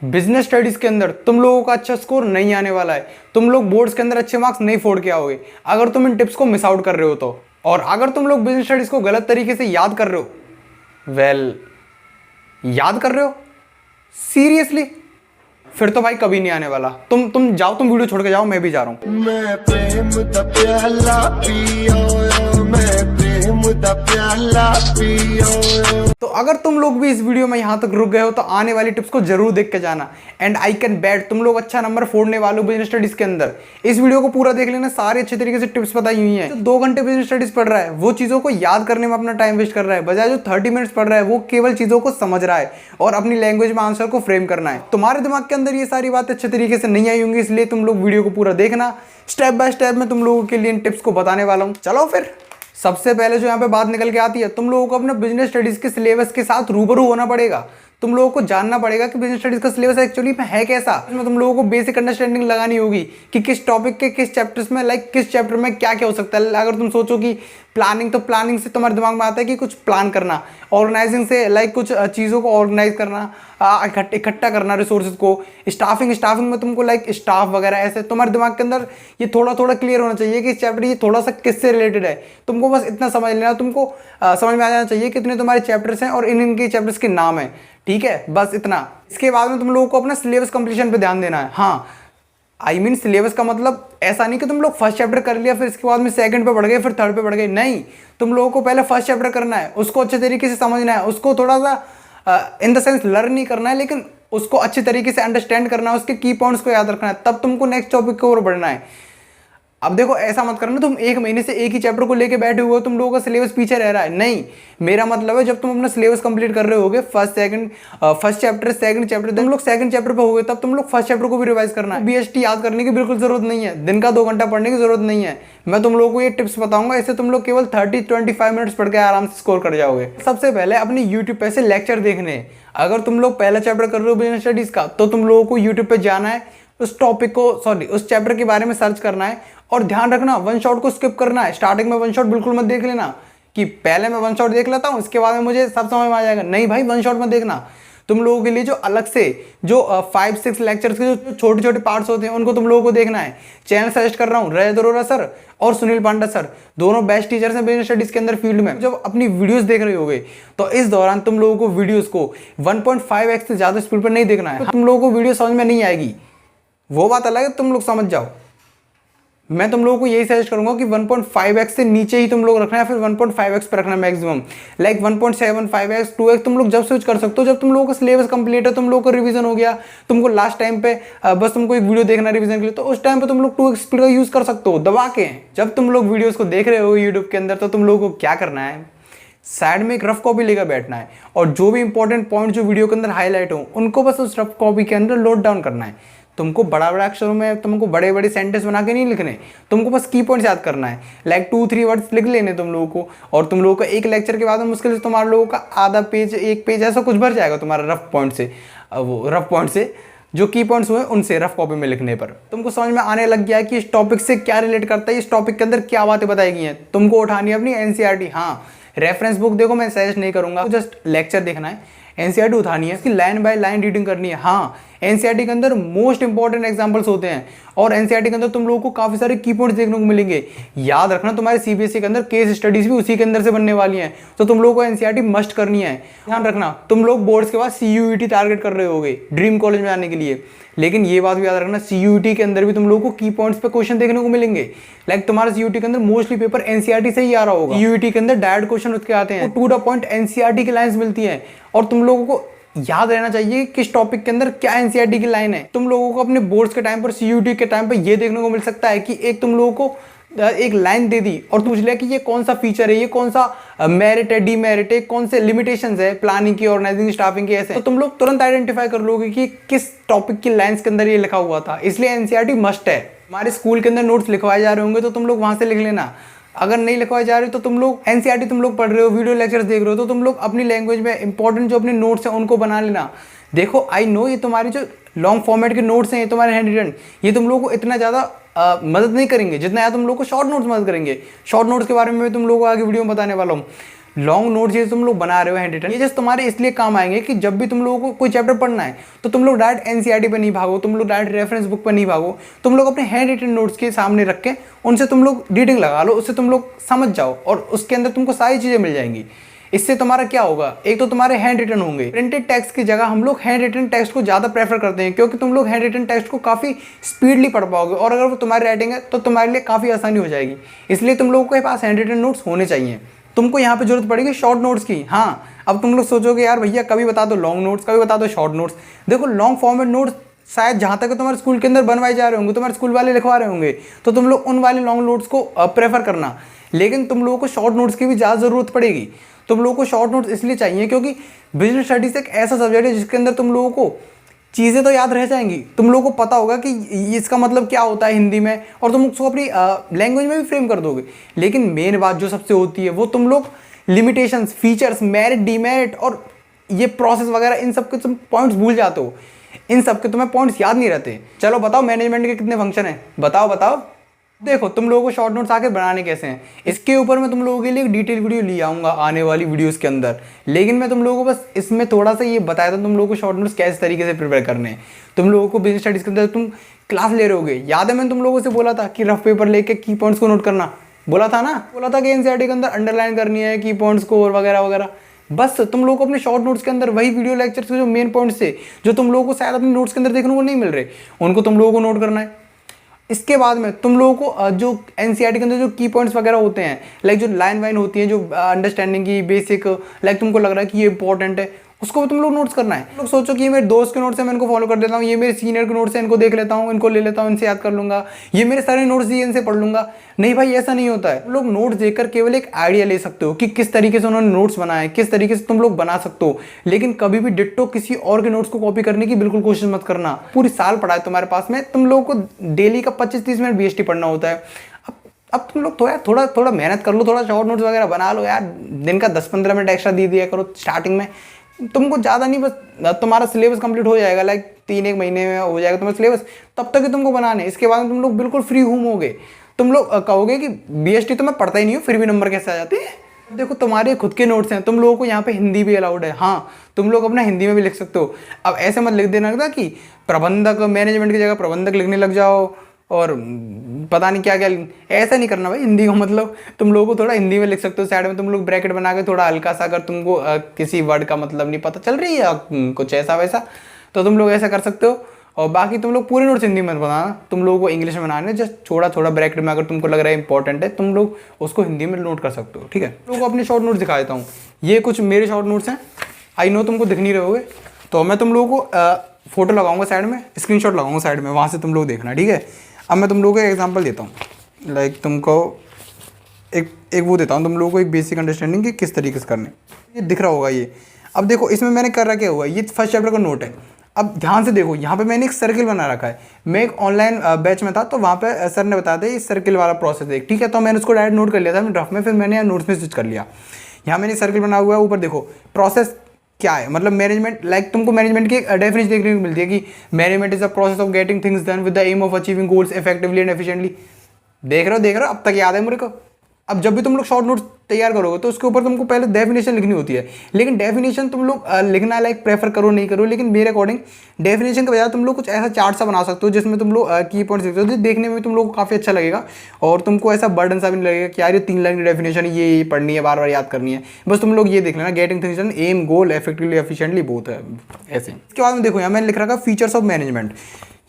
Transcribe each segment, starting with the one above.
Business studies के अंदर तुम लोगों का अच्छा स्कोर नहीं आने वाला है। तुम लोग बोर्ड्स के अंदर अच्छे मार्क्स नहीं फोड़ के आओगे अगर तुम इन टिप्स को मिस आउट कर रहे हो तो। और अगर तुम लोग बिजनेस स्टडीज को गलत तरीके से याद कर रहे हो, याद कर रहे हो सीरियसली, फिर तो भाई कभी नहीं आने वाला। तुम जाओ, तुम वीडियो छोड़ के जाओ, मैं भी जा रहा हूं। मैं प्रेम दा प्याला पियो, मैं प्रेम दा प्याला पियो। तो अगर तुम लोग भी इस वीडियो में यहां तक रुक गए हो तो आने वाली टिप्स को जरूर देख के जाना। एंड आई कैन बेट तुम लोग अच्छा नंबर फोड़ने वाले हो बिजनेस स्टडीज के अंदर। इस वीडियो को पूरा देख लेना, सारे अच्छे तरीके से टिप्स बताई हुई हैं। जो 2 घंटे बिजनेस स्टडीज पढ़ रहा है वो चीजों को याद करने में अपना टाइम वेस्ट कर रहा है, बजाय जो 30 मिनट्स पढ़ रहा है वो केवल चीजों को समझ रहा है और अपनी लैंग्वेज में आंसर को फ्रेम करना है। तुम्हारे दिमाग के अंदर ये सारी बातें अच्छे तरीके से नहीं आई होंगी, इसलिए तुम लोग वीडियो को पूरा देखना। स्टेप बाय स्टेप मैं तुम लोगों के लिए इन टिप्स को बताने वाला हूं। चलो फिर सबसे पहले जो यहाँ पे बात निकल के आती है, तुम लोगों को अपने बिजनेस स्टडीज के सिलेबस के साथ रूबरू होना पड़ेगा। तुम लोगों को जानना पड़ेगा कि बिजनेस स्टडीज का सिलेबस एक्चुअली में है कैसा। इसमें तुम लोगों को बेसिक अंडरस्टैंडिंग लगानी होगी कि किस टॉपिक के किस चैप्टर्स में, किस चैप्टर में क्या क्या हो सकता है। अगर तुम सोचो कि प्लानिंग, तो प्लानिंग से तुम्हारे दिमाग में आता है कि कुछ प्लान करना। ऑर्गेनाइजिंग से कुछ चीज़ों को ऑर्गेनाइज करना, इकट्ठा करना रिसोर्सेज को। स्टाफिंग में तुमको स्टाफ वगैरह, ऐसे तुम्हारे दिमाग के अंदर ये थोड़ा थोड़ा क्लियर होना चाहिए कि इस चैप्टर ये थोड़ा सा किससे रिलेटेड है। तुमको बस इतना समझ लेना, तुमको समझ में आ जाना चाहिए कितने तुम्हारे चैप्टर्स हैं और इनके चैप्टर्स के नाम है। ठीक है, बस इतना। इसके बाद में तुम लोगों को अपना सिलेबस कंप्लीशन पे ध्यान देना है। हाँ, सिलेबस का मतलब ऐसा नहीं कि तुम लोग फर्स्ट चैप्टर कर लिया फिर इसके बाद में सेकंड पे बढ़ गए फिर थर्ड पे बढ़ गए। नहीं, तुम लोगों को पहले फर्स्ट चैप्टर करना है, उसको अच्छे तरीके से समझना है, उसको थोड़ा सा इन द सेंस लर्न नहीं करना है, लेकिन उसको अच्छे तरीके से अंडरस्टैंड करना है, उसके की पॉइंट्स को याद रखना है, तब तुमको नेक्स्ट टॉपिक की ओर बढ़ना है। अब देखो, ऐसा मत करना तुम 1 महीने से एक ही चैप्टर को लेके बैठे हुए हो, तुम लोगों का सिलेबस पीछे रह रहा है। नहीं, मेरा मतलब है जब तुम अपना सिलेबस कंप्लीट कर रहे होगे, फर्स्ट चैप्टर, सेकंड चैप्टर, तुम लोग सेकंड चैप्टर पे होगे, तब तुम लोग फर्स्ट चैप्टर को भी रिवाइज करना है। बीएसटी याद करने की बिल्कुल जरूरत नहीं है, दिन का 2 घंटा पढ़ने की जरूरत नहीं है। मैं तुम लोगों को ये टिप्स बताऊंगा, इससे तुम लोग केवल 30-25 मिनट्स पढ़ के आराम से स्कोर कर जाओगे। सबसे पहले अपनी यूट्यूब पे से लेक्चर देखने। अगर तुम लोग पहला चैप्टर कर रहे हो बिजनेस स्टडीज का, तो तुम लोगों को यूट्यूब पे जाना है, उस टॉपिक को उस चैप्टर के बारे में सर्च करना है। और ध्यान रखना, वन शॉट को स्किप करना है। स्टार्टिंग में वन शॉट बिल्कुल मत देख लेना कि पहले मैं वन शॉट देख लेता हूं इसके बाद में मुझे सब समझ में आ जाएगा। नहीं भाई, वन शॉट मत देखना। तुम लोगों के लिए जो अलग से जो 5-6 लेक्चर्स के जो छोटे छोटे पार्ट्स होते हैं उनको तुम लोगों को देखना है। चैनल सजेस्ट कर रहा हूँ, रजत अरोरा सर और सुनील पांडा सर, दोनों बेस्ट टीचर्स हैं बिजनेस स्टडीज के अंदर फील्ड में। जब अपनी वीडियोस देख रहे होगे तो इस दौरान तुम लोगों को वीडियोस को 1.5x से ज्यादा स्पीड पर नहीं देखना है। तुम लोगों को वीडियो समझ में नहीं आएगी, वो बात अलग है, तुम लोग समझ जाओ। मैं तुम लोगों को यही सजेस्ट करूंगा कि 1.5x से नीचे ही तुम लोग रखना है, फिर 1.5x पर रखना मैक्सिमम। 1.75x 2x तुम लोग जब स्विच कर सकते हो, जब तुम लोगों का सिलेबस कंप्लीट है, तुम लोगों को रिवीजन हो गया, तुमको लास्ट टाइम पे बस तुमको एक वीडियो देखना रिवीजन के लिए, तो उस टाइम पे तुम लोग 2x स्पीड का यूज कर सकते हो दबा के। जब तुम लोग वीडियोस को देख रहे हो यूट्यूब के अंदर, तो तुम लोगों को क्या करना है, साइड में एक रफ कॉपी लेकर बैठना है और जो भी इंपॉर्टेंट पॉइंट जो वीडियो के अंदर हाईलाइट हो उनको बस उस रफ कॉपी के अंदर नोट डाउन करना है। तुमको बड़ा बड़ा अक्षरों में, तुमको बड़े बड़े सेंटेंस बना के नहीं लिखने, तुमको बस की पॉइंट्स याद करना है। 2-3 वर्ड्स लिख लेने तुम लोगों को, और तुम लोगों का एक लेक्चर के बाद में मुश्किल से तुम्हारे लोगों का आधा पेज, 1 पेज ऐसा कुछ भर जाएगा तुम्हारा रफ पॉइंट से। वो रफ पॉइंट से जो की पॉइंट्स हुए उनसे रफ कॉपी में लिखने पर तुमको समझ में आने लग गया है कि इस टॉपिक से क्या रिलेट करता है, इस टॉपिक के अंदर क्या बातें बताई गई हैं। तुमको उठानी है अपनी एनसीईआरटी। हाँ, रेफरेंस बुक देखो, मैं सजेस्ट नहीं करूंगा, जस्ट लेक्चर देखना है। एनसीईआरटी उठानी है, इसकी लाइन बाय लाइन रीडिंग करनी है। हाँ, एनसीईआरटी के अंदर मोस्ट इंपॉर्टेंट एग्जांपल्स होते हैं और एनसीईआरटी के अंदर तुम लोगों को काफी सारे की पॉइंट्स देखने को मिलेंगे। याद रखना, तुम्हारे सीबीएसई के अंदर केस स्टडीज भी उसी के अंदर से बनने वाली हैं, तो तुम लोगों को एनसीईआरटी मस्ट करनी है। ध्यान रखना, तुम लोग बोर्ड्स के बाद सीयूईटी टारगेट कर रहे होगे ड्रीम कॉलेज में जाने के लिए, लेकिन ये बात भी याद रखना, सीयूईटी के अंदर भी तुम लोगों को की पॉइंट्स पे क्वेश्चन देखने को मिलेंगे। तुम्हारा सीयूईटी के अंदर मोस्टली पेपर एनसीईआरटी से ही आ रहा होगा। सीयूईटी के अंदर डायरेक्ट क्वेश्चन उसके आते हैं, टू द पॉइंट एनसीईआरटी की लाइंस मिलती हैं और तुम लोगों को याद रहना चाहिए किस टॉपिक के अंदर क्या एनसीईआरटी की लाइन है। तुम लोगों को अपने बोर्ड्स के टाइम पर, सीयूईटी के टाइम पर ये देखने को मिल सकता है कि एक तुम लोगों को एक लाइन दे दी और पूछ लिया कि ये कौन सा फीचर है, ये कौन सा मेरिट है, डीमेरिट है, कौन से लिमिटेशंस है प्लानिंग की, ऑर्गेनाइजिंग, स्टाफिंग की, ऐसे तो तुम लोग तुरंत आइडेंटिफाई कर लोगे कि किस टॉपिक की लाइंस के अंदर ये लिखा हुआ था। इसलिए एनसीईआरटी मस्ट है। हमारे स्कूल के अंदर नोट्स लिखवाए जा रहे होंगे तो तुम लोग वहां से लिख लेना। अगर नहीं लिखवाए जा रहे तो तुम लोग एनसीईआरटी तुम लोग पढ़ रहे हो, वीडियो लेक्चर्स देख रहे हो, तो तुम लोग अपनी लैंग्वेज में इंपॉर्टेंट जो अपने नोट्स हैं उनको बना लेना। देखो, आई नो ये तुम्हारी जो लॉन्ग फॉर्मेट के नोट्स हैं, ये तुम्हारे हैंड रिटन, ये तुम लोगों को इतना ज़्यादा मदद नहीं करेंगे जितना यार तुम लोग को शॉर्ट नोट्स मदद करेंगे। शॉर्ट नोट्स के बारे में मैं तुम लोगों को आगे वीडियो में बताने वाला हूँ। लॉन्ग नोट्स ये तुम लोग बना रहे हो हैंड रिटन, ये जस्ट तुम्हारे इसलिए काम आएंगे कि जब भी तुम लोगों को कोई चैप्टर पढ़ना है तो तुम लोग डायरेक्ट एनसीईआरटी पे नहीं भागो, तुम लोग डायरेक्ट रेफरेंस बुक पर नहीं भागो, तुम लोग अपने हैंड रिटन नोट्स के सामने रख के उनसे तुम लोग रीडिंग लगा लो, उससे तुम लोग समझ जाओ और उसके अंदर तुमको सारी चीज़ें मिल जाएंगी। इससे तुम्हारा क्या होगा, एक तो तुम्हारे हैंड रिटन होंगे। प्रिंटेड टेक्स्ट की जगह हम लोग हैंड रिटन टेक्स्ट को ज़्यादा प्रेफर करते हैं क्योंकि तुम लोग हैंड रिटन टेक्स्ट को काफ़ी स्पीडली पढ़ पाओगे और अगर वो तुम्हारी राइटिंग है तो तुम्हारे लिए काफ़ी आसानी हो जाएगी। इसलिए तुम लोगों के पास हैंड रिटन नोट्स होने चाहिए। तुमको यहाँ पे जरूरत पड़ेगी शॉर्ट नोट्स की। हाँ, अब तुम लोग सोचोगे यार भैया कभी बता दो लॉन्ग नोट्स, कभी बता दो शॉर्ट नोट्स। देखो लॉन्ग फॉर्मेट नोट्स शायद जहाँ तक तुम्हारे स्कूल के अंदर बनवाए जा रहे होंगे, तुम्हारे स्कूल वाले लिखवा रहे होंगे, तो तुम लोग उन वाले लॉन्ग नोट्स को प्रेफर करना। लेकिन तुम लोगों को शॉर्ट नोट्स की भी ज़्यादा ज़रूरत पड़ेगी। तुम लोगों को शॉर्ट नोट्स इसलिए चाहिए क्योंकि बिजनेस स्टडीज एक ऐसा सब्जेक्ट है जिसके अंदर तुम लोगों को चीज़ें तो याद रह जाएंगी, तुम लोगों को पता होगा कि इसका मतलब क्या होता है हिंदी में, और तुम उसको अपनी लैंग्वेज में भी फ्रेम कर दोगे। लेकिन मेन बात जो सबसे होती है वो तुम लोग लिमिटेशंस, फीचर्स, मेरिट, डीमेरिट और ये प्रोसेस वगैरह इन सब के तुम पॉइंट्स भूल जाते हो। इन सब के तुम्हें पॉइंट्स याद नहीं रहते। चलो बताओ मैनेजमेंट के कितने फंक्शन हैं, बताओ। देखो तुम लोगों को शॉर्ट नोट्स आके बनाने कैसे हैं, इसके ऊपर मैं तुम लोगों के लिए एक डिटेल वीडियो ले आऊँगा आने वाली वीडियोस के अंदर। लेकिन मैं तुम लोगों को बस इसमें थोड़ा सा ये बताया था तुम लोगों को शॉर्ट नोट्स कैसे तरीके से प्रिपेयर करने हैं। तुम लोगों को बिजनेस स्टडीज़ के अंदर तुम क्लास ले रहे होगे, याद है मैंने तुम लोगों से बोला था कि रफ पेपर लेके की पॉइंट्स को नोट करना, बोला था कि एनसीईआरटी के अंदर अंडरलाइन करनी है की पॉइंट्स को और वगैरह वगैरह। बस तुम लोगों को अपने शॉर्ट नोट्स के अंदर वही वीडियो लेक्चर्स के जो मेन पॉइंट्स थे जो तुम लोगों को शायद अपने नोट्स के अंदर देखने को नहीं मिल रहे, उनको तुम लोगों को नोट करना है। इसके बाद में तुम लोगों को जो एनसीईआरटी के अंदर जो की पॉइंट्स वगैरह होते हैं, लाइक जो लाइन वाइन होती है, जो अंडरस्टैंडिंग की बेसिक, लाइक तुमको लग रहा है कि ये इंपॉर्टेंट है, उसको भी तुम लोग नोट्स करना है। लोग सोचो कि ये मेरे दोस्त के नोट्स हैं मैं इनको फॉलो कर देता हूँ, ये मेरे सीनियर के नोट्स हैं इनको देख लेता हूँ, इनको ले लेता हूँ, इनसे याद कर लूँगा, ये मेरे सारे नोट्स दिए इनसे पढ़ लूँगा। नहीं भाई, ऐसा नहीं होता है। लोग नोट्स देखकर केवल एक आइडिया ले सकते हो कि किस तरीके से उन्होंने नोट्स बनाए, किस तरीके से तुम लोग बना सकते हो, लेकिन कभी भी डिट्टो किसी और के नोट्स को कॉपी करने की बिल्कुल कोशिश मत करना। पूरी साल पढ़ा है तुम्हारे पास में, तुम लोगों को डेली का 25-30 मिनट बीएसटी पढ़ना होता है। अब तुम लोग थोड़ा मेहनत कर लो, थोड़ा शॉर्ट नोट्स वगैरह बना लो यार, दिन का 10-15 मिनट एक्स्ट्रा दे दिया करो स्टार्टिंग में। तुमको ज़्यादा नहीं, बस तुम्हारा सिलेबस कंप्लीट हो जाएगा, लाइक 3-1 महीने में हो जाएगा तुम्हारा सिलेबस, तब तक ही तुमको बनाने। इसके बाद में तुम लोग बिल्कुल फ्री होगे। तुम लोग कहोगे कि बीएसटी तो मैं पढ़ता ही नहीं हूँ, फिर भी नंबर कैसे आ जाते हैं। देखो तुम्हारे खुद के नोट्स हैं, तुम लोगों को यहाँ पे हिंदी भी अलाउड है। हाँ, तुम लोग अपना हिंदी में भी लिख सकते हो। अब ऐसे मत लिख देना कि प्रबंधक, मैनेजमेंट की जगह प्रबंधक लिखने लग जाओ और पता नहीं क्या क्या, ऐसा नहीं करना भाई। हिंदी को मतलब तुम लोगों को थोड़ा हिंदी में लिख सकते हो, साइड में तुम लोग ब्रैकेट बना के थोड़ा हल्का सा, अगर तुमको किसी वर्ड का मतलब नहीं पता चल रही है कुछ ऐसा वैसा, तो तुम लोग ऐसा कर सकते हो। और बाकी तुम लोग पूरे नोट्स हिंदी में बनाना, तुम लोगों को इंग्लिश में बनाने, जस्ट थोड़ा ब्रैकेट में अगर तुमको लग रहा है इंपॉर्टेंट है, तुम लोग उसको हिंदी में नोट कर सकते हो। ठीक है, तुम लोगों को अपने शॉर्ट नोट्स दिखा देता हूँ। ये कुछ मेरे शॉर्ट नोट्स हैं, आई नो तुमको दिख नहीं रहे होगे, तो मैं तुम लोगों को फोटो लगाऊंगा साइड में, स्क्रीनशॉट लगाऊंगा साइड में, वहाँ से तुम लोग देखना। ठीक है, अब मैं तुम लोगों को एक एग्जांपल देता हूँ, लाइक तुमको एक वो देता हूँ तुम लोगों को एक बेसिक अंडरस्टैंडिंग कि किस तरीके से करने। ये दिख रहा होगा ये। अब देखो इसमें मैंने कर रखा हुआ है, ये फर्स्ट चैप्टर का नोट है। अब ध्यान से देखो, यहाँ पे मैंने एक सर्किल बना रखा है। मैं एक ऑनलाइन बैच में था तो वहाँ पे सर ने बताया था इस सर्किल वाला प्रोसेस देख। ठीक है, तो मैंने उसको डायरेक्ट नोट कर लिया था ड्राफ्ट में, फिर मैंने यहाँ नोट्स में स्विच कर लिया। यहाँ मैंने सर्किल बना हुआ है, ऊपर देखो प्रोसेस क्या है, मतलब मैनेजमेंट, लाइक तुमको मैनेजमेंट की एक डेफिनेशन देखने को मिलती है कि management is the process of getting things done with the aim of achieving goals effectively and efficiently. देख रहे हो, अब तक याद है मेरे को। अब जब भी तुम लोग शॉर्ट नोट्स तैयार करोगे तो उसके ऊपर तुमको पहले डेफिनेशन लिखनी होती है। लेकिन डेफिनेशन तुम लोग लिखना लाइक प्रेफर करो नहीं करो, लेकिन मेरे अकॉर्डिंग डेफिनेशन के बजाय तुम लोग कुछ ऐसा चार्ट सा बना सकते हो जिसमें तुम लोग की पॉइंट्स लिखते हो, तो देखने में तुम लोग को काफ़ी अच्छा लगेगा और तुमको ऐसा बर्डन सा भी नहीं लगेगा कि यार ये 3 लाइन की डेफिनेशन ये पढ़नी है, बार बार याद करनी है। बस तुम लोग ये देख लेना, गेटिंग थिंग्स डन, एम, गोल, इफेक्टिवली, एफिशिएंटली, बोथ है ऐसे। इसके बाद में देखो यहाँ मैंने लिख रखा फीचर्स ऑफ मैनेजमेंट।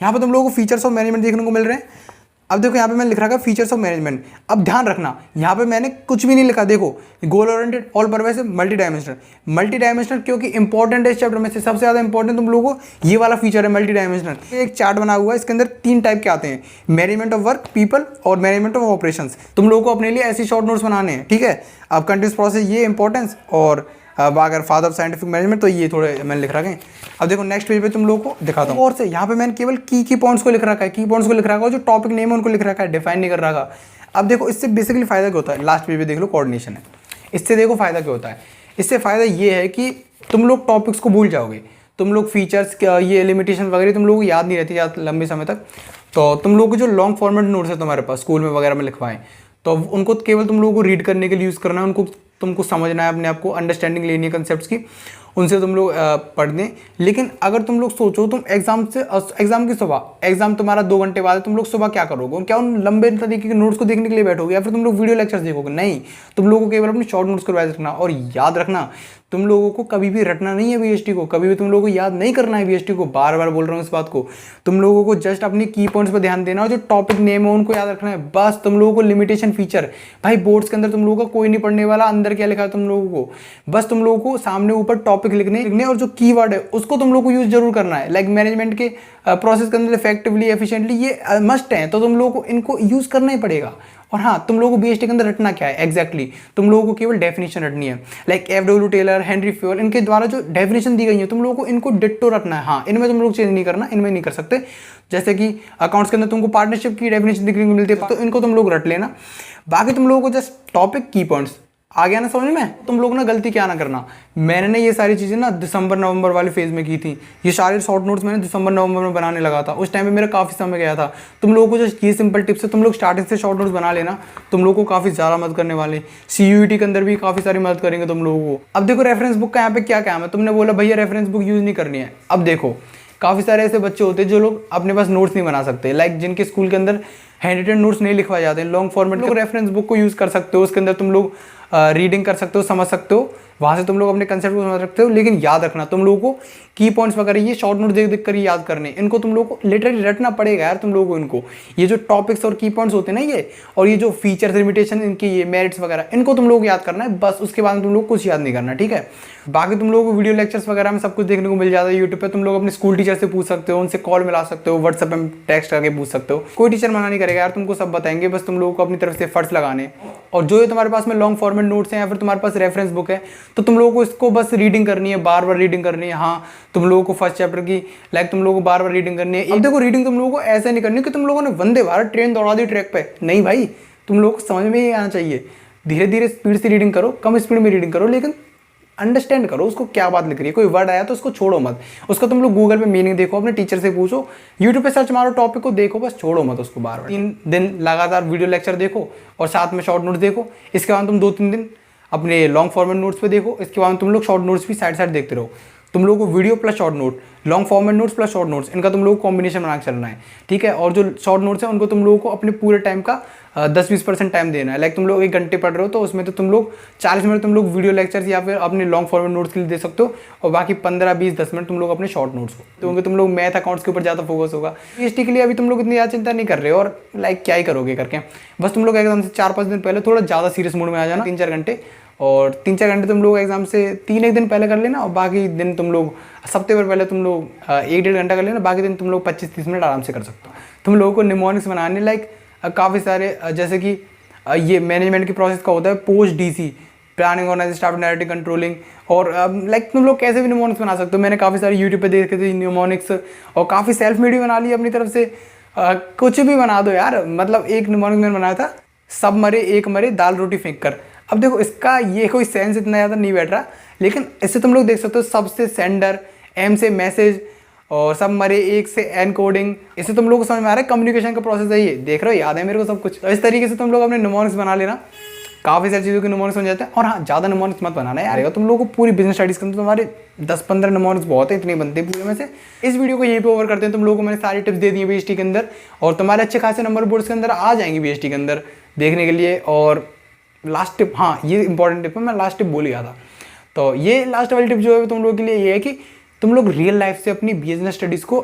यहाँ पर तुम लोगों को फीचर्स ऑफ मैनेजमेंट देखने को मिल रहे हैं। अब देखो यहाँ पे मैंने लिख रखा है फीचर्स ऑफ मैनेजमेंट। अब ध्यान रखना, यहाँ पे मैंने कुछ भी नहीं लिखा। देखो goal oriented, all pervasive, multi dimensional क्योंकि इंपॉर्टेंट है इस चैप्टर में से सबसे ज़्यादा इंपॉर्टेंट तुम लोगों को ये वाला फीचर है मल्टी डायमेंशनल। एक चार्ट बना हुआ है, इसके अंदर 3 टाइप के आते हैं, मैनेजमेंट ऑफ वर्क, पीपल और मैनेजमेंट ऑफ ऑपरेशंस। तुम लोगों को अपने लिए ऐसे शॉर्ट नोट्स बनाने हैं। ठीक है, अब कंटिन्यूस प्रोसेस ये इंपॉर्टेंस, और अगर फादर ऑफ साइंटिफिक मैनेजमेंट तो ये थोड़े मैंने लिख रखे हैं। अब देखो नेक्स्ट पेज पे तुम लोगों को दिखाता हूँ। और से यहाँ पे मैंने केवल की पॉइंट्स को लिख रखा है, की पॉइंट्स को लिख रखा है, जो टॉपिक नेम है उनको लिख रखा है, डिफाइन नहीं कर रखा। अब देखो इससे बेसिकली फायदा क्या होता है, लास्ट पेज पे देख लो, कोऑर्डिनेशन है। इससे देखो फायदा क्या होता है, इससे फायदा ये है कि तुम लोग टॉपिक्स को भूल जाओगे, तुम लोग फीचर्स ये लिमिटेशन वगैरह तुम लोगों को याद नहीं रहती ज़्यादा लंबे समय तक। तो तुम लोग के जो लॉन्ग फॉर्मेट नोट्स है तुम्हारे पास स्कूल में वगैरह में लिखवाएं, तो अब उनको केवल तुम लोगों को रीड करने के लिए यूज़ करना है, उनको तुमको समझना है, अपने आप को अंडरस्टैंडिंग लेनी है कंसेप्ट्स की, उनसे तुम लोग पढ़ दें। लेकिन अगर तुम लोग सोचो तुम एग्जाम की सुबह, एग्जाम तुम्हारा 2 घंटे बाद है, तुम लोग सुबह क्या करोगे? क्या उन लंबे तरीके के नोट्स को देखने के लिए बैठोगे या फिर तुम लोग वीडियो लेक्चर्स देखोगे? नहीं, तुम लोगों को केवल अपनी शॉर्ट नोट्स को रिवाइज रखना। और याद रखना, तुम लोगों को कभी भी रटना नहीं है बीएसटी को, कभी भी तुम लोगों को याद नहीं करना है बीएसटी को। बार बार बोल रहा हूँ इस बात को। तुम लोगों को जस्ट अपनी की पॉइंट्स पर ध्यान देना और जो टॉपिक नेम है उनको याद रखना है बस। तुम लोगों को लिमिटेशन फीचर, भाई बोर्ड्स के अंदर तुम लोगों का कोई नहीं पढ़ने वाला, अंदर क्या लिखा है तुम लोगों को, बस तुम लोगों को सामने ऊपर टॉपिक लिखने और जो कीवर्ड है उसको तुम लोगों को यूज जरूर करना है। लाइक मैनेजमेंट के प्रोसेस के अंदर इफेक्टिवली, एफिशिएंटली, ये मस्ट है, तो तुम लोगों को इनको यूज करना ही पड़ेगा। और हाँ, तुम लोगों को बीएसटी के अंदर रटना क्या है एग्जैक्टली, तुम लोगों को केवल डेफिनेशन रटनी है। Like F W. Taylor, Henri Fayol, इनके द्वारा जो डेफिनेशन दी गई है तुम लोगों को इनको डिट्टो रटना है। हाँ, इनमें तुम लोग चेंज नहीं करना, इनमें नहीं कर सकते। जैसे कि अकाउंट्स के अंदर तुमको पार्टनरशिप की डेफिनेशन देखने को मिलती है, तो इनको तुम लोग रट लेना। बाकी तुम लोगों को जस्ट टॉपिक की पॉइंट्स आ गया ना समझ में। तुम लोग ना गलती क्या ना करना, मैंने ना ये सारी चीज़ें ना दिसंबर नवंबर वाले फेज़ में की थी। ये सारे शॉर्ट नोट्स मैंने दिसंबर नवंबर में बनाने लगा था, उस टाइम पे मेरा काफ़ी समय गया था। तुम लोगों को जस्ट ये सिंपल टिप्स है, तुम लोग स्टार्टिंग से शॉर्ट नोट्स बना लेना, तुम लोगों को काफ़ी ज़्यादा मदद करने वाले। CUET के अंदर भी काफ़ी सारी मदद करेंगे तुम लोगों को। अब देखो रेफरेंस बुक का यहाँ पे क्या काम है, तुमने बोला भैया रेफरेंस बुक यूज़ नहीं करनी है। अब देखो काफ़ी सारे ऐसे बच्चे होते हैं जो लोग अपने पास नोट्स नहीं बना सकते, लाइक जिनके स्कूल के अंदर हैंड रिटन नोट्स नहीं लिखवाए जाते हैं लॉन्ग फॉर्मेट, लोग रेफरेंस बुक को यूज़ कर सकते हो। उसके अंदर तुम लोग रीडिंग कर सकते हो, समझ सकते हो, वहाँ से तुम लोग अपने कंसेप्ट को समझ सकते हो। लेकिन याद रखना, तुम लोगों को की पॉइंट्स वगैरह ये शॉर्ट नोट देख देख कर ही याद करने, इनको तुम लोगों को लिटरली रटना पड़ेगा यार तुम लोगों को। इनको ये जो टॉपिक्स और की पॉइंट्स होते हैं ना ये, और ये जो फीचर्स, लिमिटेशन, इनकी ये मेरिट्स वगैरह, इनको तुम लोग याद करना है बस। उसके बाद में तुम लोग कुछ याद नहीं करना, ठीक है। बाकी तुम लोगों को वीडियो लेक्चर्स वगैरह में सब कुछ देखने को मिल जाता है यूट्यूब पे। तुम लोग अपने स्कूल टीचर से पूछ सकते हो, उनसे कॉल मिला सकते हो, व्हाट्सएप में टेक्स्ट करके पूछ सकते हो। कोई टीचर मना नहीं करेगा यार, तुमको सब बताएंगे, बस तुम लोगों को अपनी तरफ से एफर्ट्स लगाने। और जो ये तुम्हारे पास में लॉन्ग फॉर्मेट नोट्स हैं या फिर तुम्हारे पास रेफरेंस बुक है, तो तुम लोगों को इसको बस रीडिंग करनी है, बार बार रीडिंग करनी है। हाँ, तुम लोगों को फर्स्ट चैप्टर की लाइक तुम लोगों को बार बार रीडिंग करनी है। अब देखो रीडिंग तुम लोगों को ऐसे नहीं करनी कि तुम लोगों ने वंदे भारत ट्रेन दौड़ा दी ट्रैक पे, नहीं भाई, तुम लोगों को समझ में ही आना चाहिए। धीरे धीरे स्पीड से रीडिंग करो, कम स्पीड में रीडिंग करो, लेकिन अंडरस्टैंड करो उसको क्या बात लिख रही है। कोई वर्ड आया तो उसको छोड़ो मत, उसका तुम लोग गूगल पे मीनिंग देखो, अपने टीचर से पूछो, यूट्यूब पे सर्च मारो, टॉपिक को देखो, बस छोड़ो मत उसको। बार बार 3 दिन लगातार वीडियो लेक्चर देखो और साथ में शॉर्ट नोट्स देखो। इसके बाद तुम 2-3 दिन अपने लॉन्ग फॉर्मेट नोट्स पे देखो। इसके बाद तुम लोग शॉर्ट नोट्स भी साइड साइड देखते रहो। तुम लोगों को video plus short note, long format notes plus short notes, इनका तुम लोग को कॉम्बिनेशन बना के चलना है, ठीक है। और जो शॉर्ट नोट्स हैं उनको तुम लोगों को अपने पूरे टाइम का 10-20% टाइम देना है। लाइक तुम लोग 1 घंटे पढ़ रहे हो तो उसमें तो तुम लोग 40 मिनट तुम लोग वीडियो लेक्चर्स या फिर अपने लॉन्ग फॉर्मेट नोट्स के लिए दे सकते हो, और बाकी 15-20-10 मिनट तुम लोग अपने शॉर्ट नोट्स को, क्योंकि तुम लोग मैथ अकाउंट्स के ऊपर ज़्यादा फोकस होगा। पीएचडी के लिए अभी तुम लोग इतनी ज़्यादा चिंता नहीं कर रहे हो, और लाइक क्या ही करोगे करके, बस तुम लोग एग्जाम से 4-5 दिन पहले थोड़ा ज़्यादा सीरियस मूड में आ जाना। 3-4 घंटे, और 3-4 घंटे तुम लोग एग्जाम से 3-1 दिन पहले कर लेना, और बाकी दिन तुम लोग हफ्ते भर पहले तुम लोग 1-1.5 घंटा कर लेना। बाकी दिन तुम लोग 25-30 मिनट आराम से कर सकते हो। तुम लोगों को निमोनिक्स बनाने लाइक काफ़ी सारे, जैसे कि ये मैनेजमेंट की प्रोसेस का होता है post DC, planning, organising, staff, narrative, controlling, और लाइक तुम लोग कैसे भी निमोनिक्स बना सकते हो। मैंने काफ़ी सारे यूट्यूब पे देखे थे निमोनिक्स, और काफ़ी सेल्फ मेड भी बना ली अपनी तरफ से। कुछ भी बना दो यार, मतलब एक निमोनिक्स मैंने बनाया था, सब मरे एक मरे दाल रोटी फेंक कर। अब देखो इसका ये कोई सेंस इतना ज़्यादा नहीं बैठ रहा, लेकिन इससे तुम लोग देख सकते हो, सब से सेंडर, एम से मैसेज, और सब मरे एक से एनकोडिंग। इससे तुम लोग को समझ में आ रहा है कम्युनिकेशन का प्रोसेस है ये, देख रहे हो, याद है मेरे को सब कुछ। तो इस तरीके से तुम लोग अपने निमोनिक्स बना लेना, काफ़ी सारी चीज़ों के निमोनिक्स बन जाते हैं। और हाँ, ज़्यादा निमोनिक्स मत बनाना यार, तुम लोगों को पूरी बिजनेस स्टडीज़ के अंदर तुम्हारे 10-15 निमोनिक्स बहुत है, इतने बनते हैं पूरे में से। इस वीडियो को यहीं पे ओवर करते हैं। तुम लोगों को मैंने सारी टिप्स दे दी है बीएसटी के अंदर, और तुम्हारे अच्छे खासे नंबर बोर्ड्स के अंदर आ जाएंगे बीएसटी के अंदर देखने के लिए। और लास्ट टिप, हाँ ये इंपॉर्टेंट टिप है, मैं लास्ट टिप बोल गया था। तो ये लास्ट वाली टिप जो है तुम लोगों के लिए ये है कि तुम लोग रियल लाइफ से अपनी बिजनेस स्टडीज़ को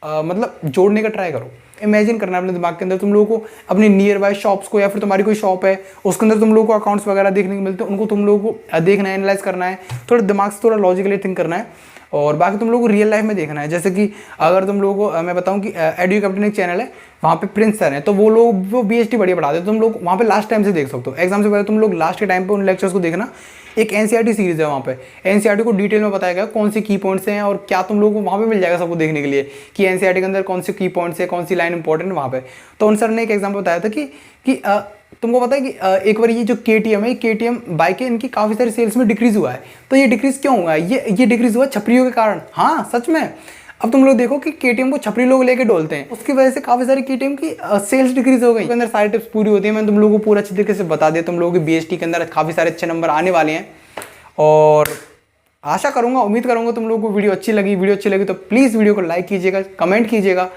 मतलब जोड़ने का ट्राई करो। इमेजिन करना अपने दिमाग के अंदर, तुम लोगों को अपनी नियर बाय शॉप्स को, या फिर तुम्हारी कोई शॉप है उसके अंदर तुम लोगों को अकाउंट्स वगैरह देखने को मिलते हैं, उनको तुम लोगों को देखना है, एनालाइज करना है, थोड़ा दिमाग से थोड़ा लॉजिकली थिंक करना है। और बाकी तुम लोगों को रियल लाइफ में देखना है। जैसे कि अगर तुम लोगों को मैं बताऊं कि एडू कैप्टन एक चैनल है, वहाँ पे प्रिंस सर हैं, तो वो लोग वो बीएसटी बढ़िया पढ़ाते हैं, तुम लोग वहाँ पे लास्ट टाइम से देख सकते हो। एग्जाम से पहले तुम लोग लास्ट के टाइम पे उन लेक्चर्स को देखना। एक एनसीईआरटी सीरीज है, वहाँ पे एनसीईआरटी को डिटेल में बताया गया कौन सी की पॉइंट्स हैं, और क्या तुम लोगों को वहाँ पे मिल जाएगा सबको देखने के लिए कि एनसीईआरटी के अंदर कौन से की पॉइंट्स है, कौन सी लाइन इंपॉर्टेंट है वहाँ पे। तो उन सर ने एक एग्जाम्पल बताया था कि तुमको पता है कि एक बार ये जो KTM है, KTM बाइक है, इनकी काफ़ी सारी सेल्स में डिक्रीज़ हुआ है। तो ये डिक्रीज़ क्यों हुआ है? ये डिक्रीज़ हुआ छपरियों के कारण। हाँ सच में, अब तुम लोग देखो कि KTM को छपरी लोग लेके डोलते हैं, उसकी वजह से काफ़ी सारी KTM की सेल्स डिक्रीज हो गई। उसके अंदर सारी टिप्स पूरी होती है, मैंने तुम लोगों को पूरा अच्छी तरीके से बता दिया। तुम लोगों की BST के अंदर काफ़ी सारे अच्छे नंबर आने वाले हैं और आशा करूँगा, उम्मीद करूँगा तुम लोगों को वीडियो अच्छी लगी तो प्लीज़ वीडियो को लाइक कीजिएगा, कमेंट कीजिएगा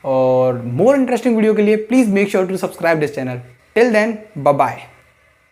और मोर इंटरेस्टिंग वीडियो के लिए please make sure to subscribe this channel. Till then bye bye.